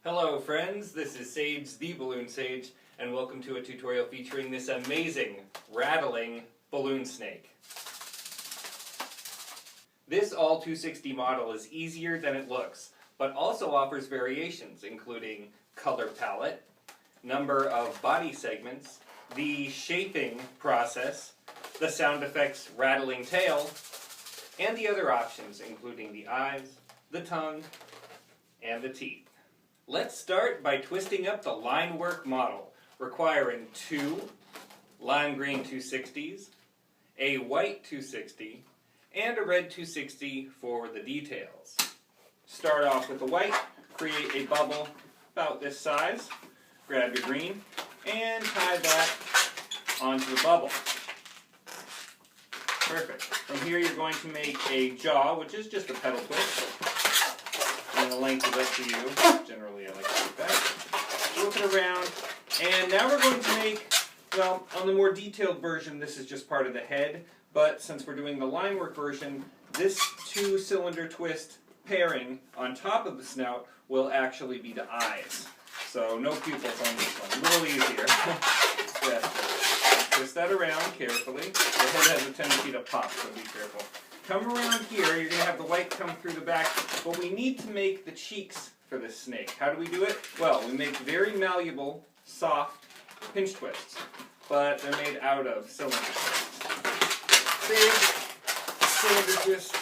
Hello friends, this is Sage the Balloon Sage, and welcome to a tutorial featuring this amazing rattling balloon snake. This all 260 model is easier than it looks, but also offers variations including color palette, number of body segments, the shaping process, the sound effects rattling tail, and the other options including the eyes, the tongue, and the teeth. Let's start by twisting up the Linework model, requiring 2 lime green 260s, a white 260, and a red 260 for the details. Start off with the white, create a bubble about this size, grab your green, and tie that onto the bubble. Perfect. From here you're going to make a jaw, which is just a pedal twist. And the length is up to you. Generally I like to do that. Flip it around. And now we're going to make, well, on the more detailed version this is just part of the head, but since we're doing the Linework version, this 2-cylinder twist pairing on top of the snout will actually be the eyes. So no pupils on this one. A little easier. Yeah. Twist that around carefully. The head has a tendency to pop, so be careful. Come around here, you're going to have the white come through the back, but we need to make the cheeks for this snake. How do we do it? Well, we make very malleable, soft pinch twists, but they're made out of cylinder twists. Big cylinder twist,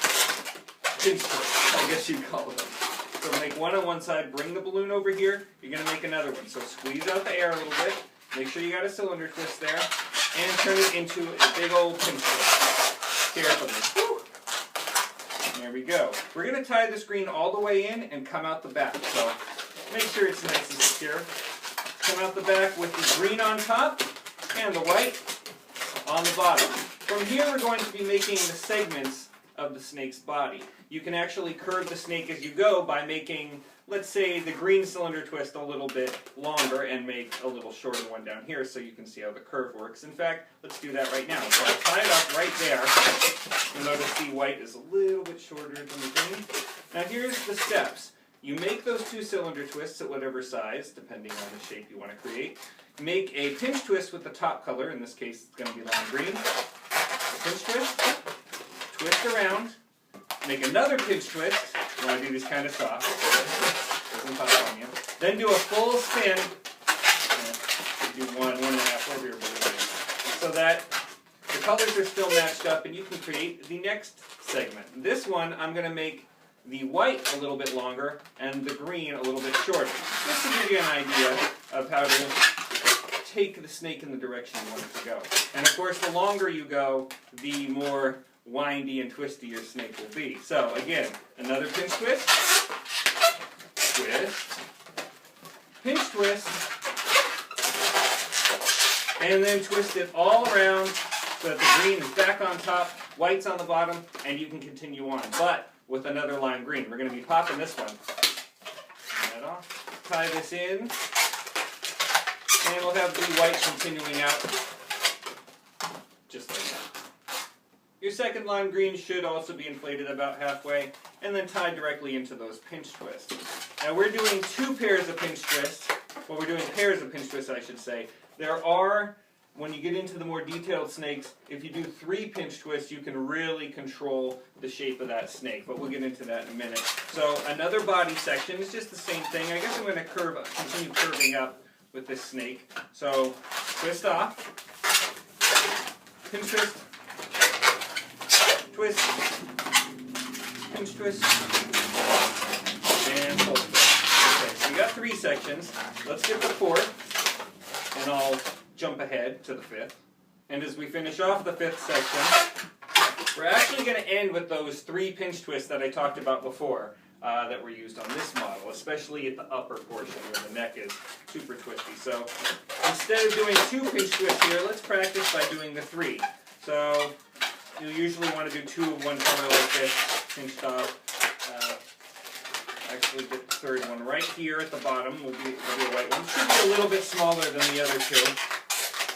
pinch twist, I guess you'd call them. So make one on one side, bring the balloon over here, you're going to make another one. So squeeze out the air a little bit, make sure you got a cylinder twist there, and turn it into a big old pinch twist. Carefully. There we go. We're going to tie this green all the way in and come out the back. So make sure it's nice and secure. Come out the back with the green on top and the white on the bottom. From here we're going to be making the segments of the snake's body. You can actually curve the snake as you go by making, let's say, the green cylinder twist a little bit longer and make a little shorter one down here so you can see how the curve works. In fact, let's do that right now. So I'll tie it up right there. You'll notice the white is a little bit shorter than the green. Now here's the steps. You make those 2-cylinder twists at whatever size, depending on the shape you want to create. Make a pinch twist with the top color, in this case it's going to be lime green. Pinch twist, twist around, make another pinch twist. You want to do these kind of soft, doesn't pop on you. Then do a full spin, do 1.5, whatever your balloon is, so that the colors are still matched up and you can create the next segment. This one, I'm going to make the white a little bit longer and the green a little bit shorter. Just to give you an idea of how to take the snake in the direction you want it to go. And of course, the longer you go, the more windy and twisty your snake will be. So again, another pinch twist, twist, pinch twist, and then twist it all around so that the green is back on top, white's on the bottom, and you can continue on. But with another lime green. We're going to be popping this one. Turn that off. Tie this in, and we'll have the white continuing out just like that. Your second lime green should also be inflated about halfway, and then tied directly into those pinch twists. Now we're doing 2 pairs of pinch twists. Well, we're doing pairs of pinch twists, I should say. There are, when you get into the more detailed snakes, if you do 3 pinch twists, you can really control the shape of that snake, but we'll get into that in a minute. So another body section is just the same thing. I guess I'm going to continue curving up with this snake. So twist off, pinch twist, twist, pinch twist, and pull twist. Okay, so we got 3 sections. Let's get the 4th, and I'll jump ahead to the 5th. And as we finish off the 5th section, we're actually going to end with those 3 pinch twists that I talked about before that were used on this model, especially at the upper portion where the neck is super twisty. So instead of doing 2 pinch twists here, let's practice by doing the 3. So you usually want to do 2 of one color like this, pinched off. Actually get the 3rd one right here at the bottom. Will be a white one. Should be a little bit smaller than the other 2.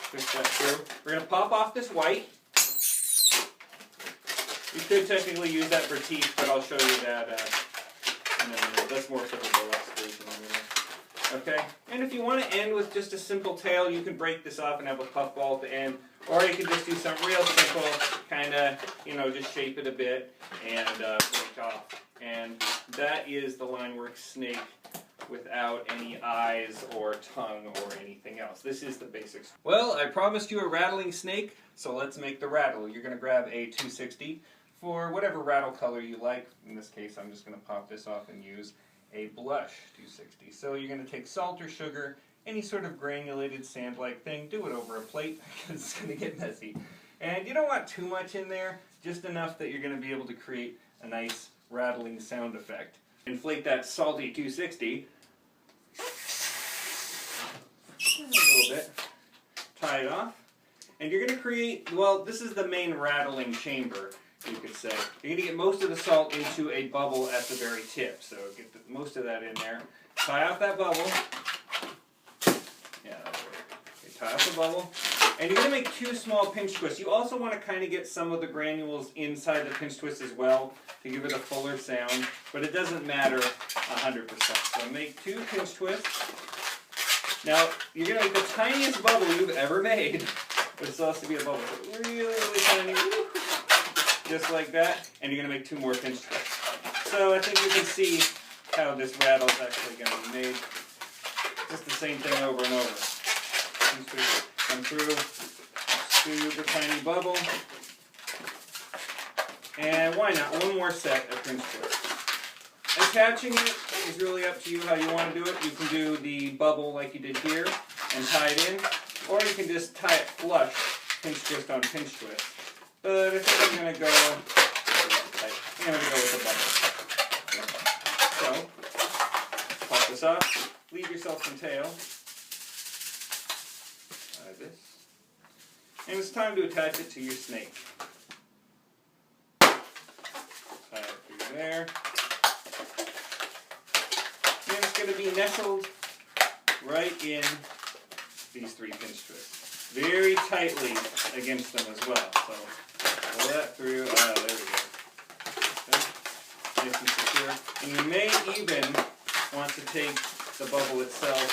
Push that through. We're going to pop off this white. You could technically use that for teeth, but I'll show you that in a minute. That's more for the deluxe version. Okay? And if you want to end with just a simple tail, you can break this off and have a puffball at the end. Or you can just do something real simple, kind of, just shape it a bit and break off. And that is the Linework Snake without any eyes or tongue or anything else. This is the basics. Well, I promised you a rattling snake, so let's make the rattle. You're going to grab a 260 for whatever rattle color you like. In this case, I'm just going to pop this off and use a blush 260. So you're going to take salt or sugar, any sort of granulated sand-like thing, do it over a plate because it's going to get messy. And you don't want too much in there, just enough that you're going to be able to create a nice rattling sound effect. Inflate that salty 260 a little bit, tie it off, and you're going to create, well, this is the main rattling chamber, you could say. You're going to get most of the salt into a bubble at the very tip, so get most of that in there. Tie off that bubble. Yeah, that'll work. Okay, tie off the bubble. And you're going to make 2 small pinch twists. You also want to kind of get some of the granules inside the pinch twist as well to give it a fuller sound, but it doesn't matter 100%. So make 2 pinch twists. Now, you're going to make the tiniest bubble you've ever made, but it's supposed to be a bubble. Really, really tiny, just like that, and you're going to make 2 more pinch twists. So I think you can see how this rattle is actually going to be made. Just the same thing over and over. Pinch twist. Come through, super tiny bubble, and why not, 1 more set of pinch twists. Attaching it is really up to you how you want to do it. You can do the bubble like you did here and tie it in, or you can just tie it flush, pinch twist on pinch twist. But I think I'm going to go with the bubble. So, pop this off, leave yourself some tail. This. And it's time to attach it to your snake. Tie it through there. And it's going to be nestled right in these 3 pinch twists. Very tightly against them as well. So pull that through. Ah, there we go. Okay. Nice and secure. And you may even want to take the bubble itself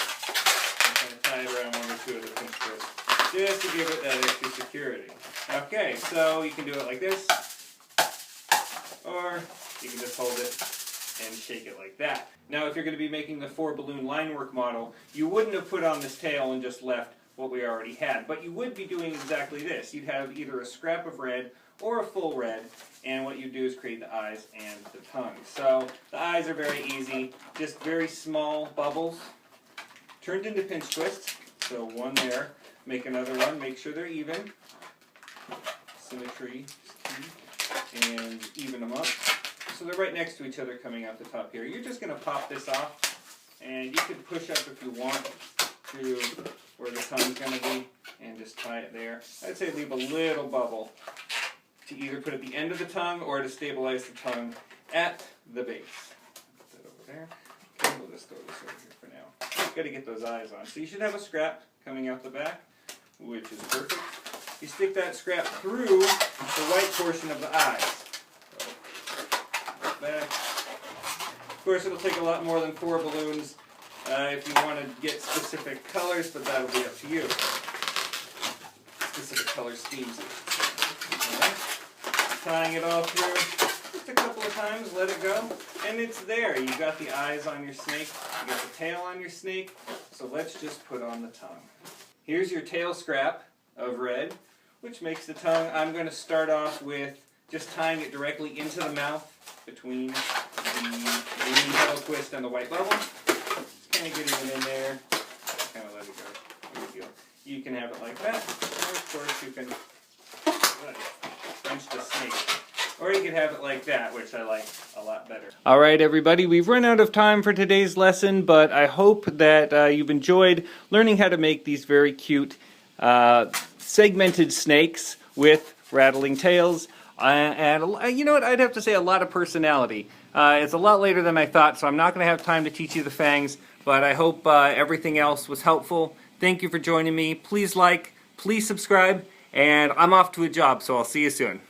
and tie it around 1 or 2 of the pinch twists, just to give it that extra security. Okay, so you can do it like this, or you can just hold it and shake it like that. Now, if you're going to be making the 4-balloon linework model, you wouldn't have put on this tail and just left what we already had, but you would be doing exactly this. You'd have either a scrap of red or a full red, and what you do is create the eyes and the tongue. So the eyes are very easy, just very small bubbles turned into pinch twists. So 1 there, make another 1, make sure they're even. Symmetry is key, and even them up. So they're right next to each other coming out the top here. You're just going to pop this off, and you can push up if you want to where the tongue's going to be, and just tie it there. I'd say leave a little bubble to either put at the end of the tongue or to stabilize the tongue at the base. Put that over there. Okay, we'll just throw this over here for now. Got to get those eyes on. So you should have a scrap coming out the back, which is perfect. You stick that scrap through the white portion of the eyes. So, like that. Of course, it'll take a lot more than 4 balloons if you want to get specific colors, but that'll be up to you. Specific color schemes. Alright. Tying it all through. Just a couple of times, let it go, and it's there. You got the eyes on your snake, you got the tail on your snake, so let's just put on the tongue. Here's your tail scrap of red, which makes the tongue. I'm going to start off with just tying it directly into the mouth between the green petal twist and the white bubble. Just kind of get it in there, kind of let it go. No big deal. You can have it like that, or of course you can French the snake. Or you could have it like that, which I like a lot better. Alright everybody, we've run out of time for today's lesson, but I hope that you've enjoyed learning how to make these very cute segmented snakes with rattling tails. And you know what, I'd have to say a lot of personality. It's a lot later than I thought, so I'm not going to have time to teach you the fangs, but I hope everything else was helpful. Thank you for joining me. Please like, please subscribe, and I'm off to a job, so I'll see you soon.